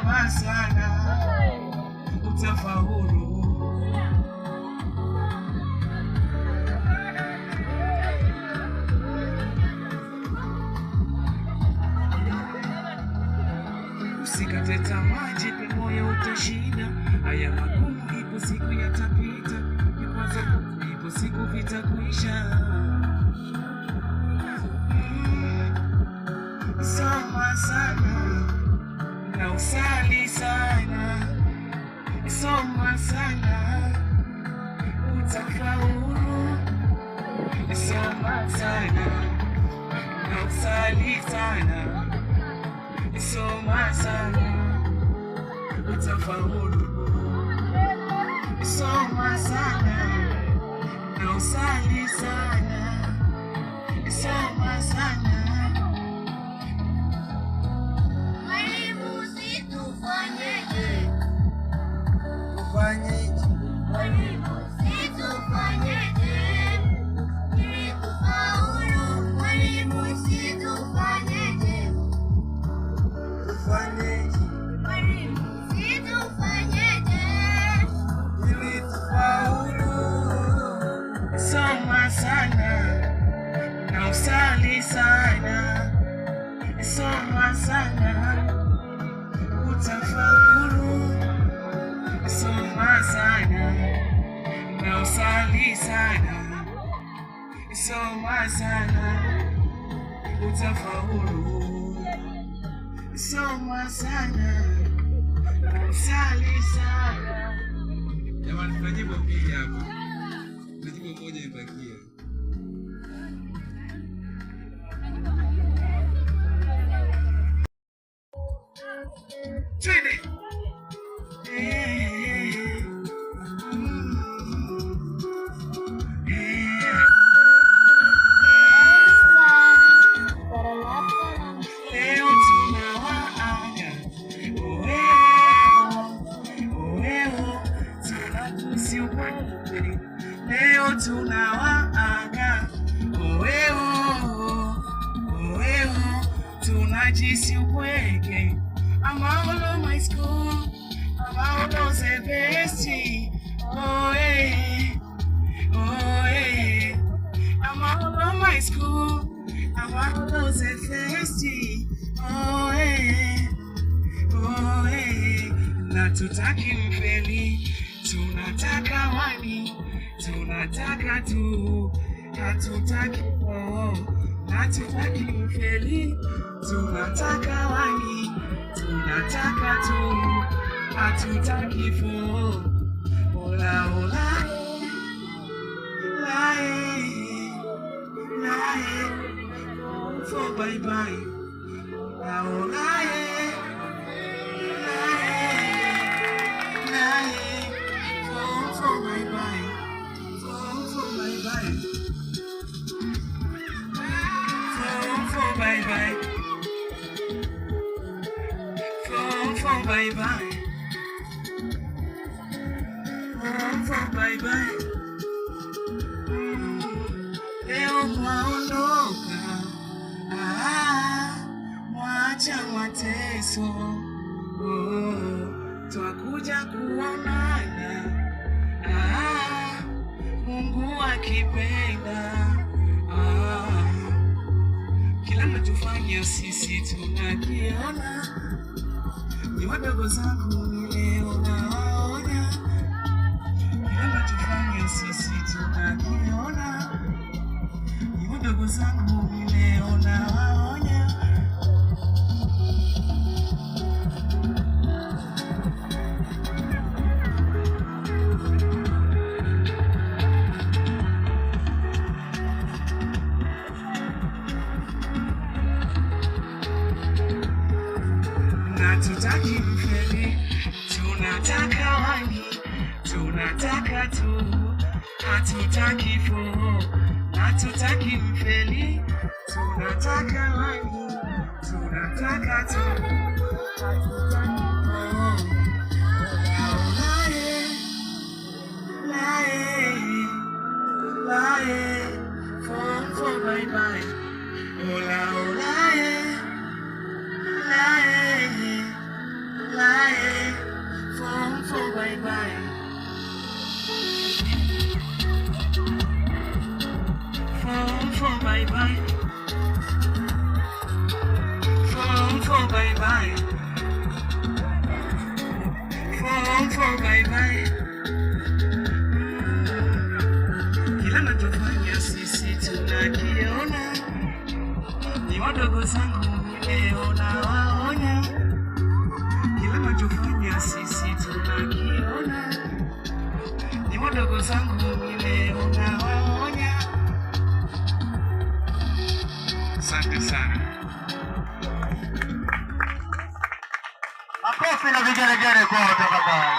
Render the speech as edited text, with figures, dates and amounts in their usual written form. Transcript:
Soma sana utafaulu. Usikate tamaa, jipe moyo, utashinda. Haya magumu ipo siku yatapita, vikwazo ipo siku vitakuisha. Soma sana na usali sana, soma sana utafaulu. Soma sana na usali sana, soma sana utafaulu. Soma sana na usali sana, soma sana. Mwalimu situfanyeje? Ufanyeje? Mwalimu situfanyeje? Ili tufaulu. Mwalimu situfanyeje? Ufanyeje? Mwalimu situfanyeje? Ili tufaulu. Soma sana na usali sana, soma sana utafaulu. Soma sana na usali sana, soma sana utafaulu. Soma sana na usali sana. Jamani, tunajibu mbili hapa. Tunajibu moja imebakia. Twende. Leo tunawaaga, tunatusi ukweli. Leo tunawaaga, tunajisi upweke. I'm out of my school, I'm out of the bestie. Oh hey, I'm out of my school, I'm out of the bestie. Oh hey, na tutaki mfeli, tunataka wani, tunataka tu, hatutaki na tutaki mfeli, tunataka wani, tunataka tu, hatutaki fo. Ola ola lae fo bye bye. Ola ola lae fo bye bye. Fo bye bye. Fo bye bye. Fo bye bye. Bye bye. Leo mwaondoka, mwacha mateso, twakuja kuonana, Mungu akipenda. Kila mnachofanya sisi tunakiona, ni wadogo zangu ni leo nawaonya. Tufanye sisi tunakiona, ni wadogo zangu leo nawaonya. Na tutaki mfeli, tunataka wani, tunataka tu, hatutaki fo. Hatutaki mfeli, tunataka wani, tunataka tu, hatutaki fo. Lae fo bye bye. Ola lie. Form for bye bye. Form for bye bye. Form for bye bye. Form for bye bye. Kila nachofanya sisi tunakiona, ni wadogo zangu nimeona waonya. Kila nachofanya sisi tunakiona, ni wadogo zangu nimeona waonya. Asante sana. Makofi na vigelegele kwa tafadhali.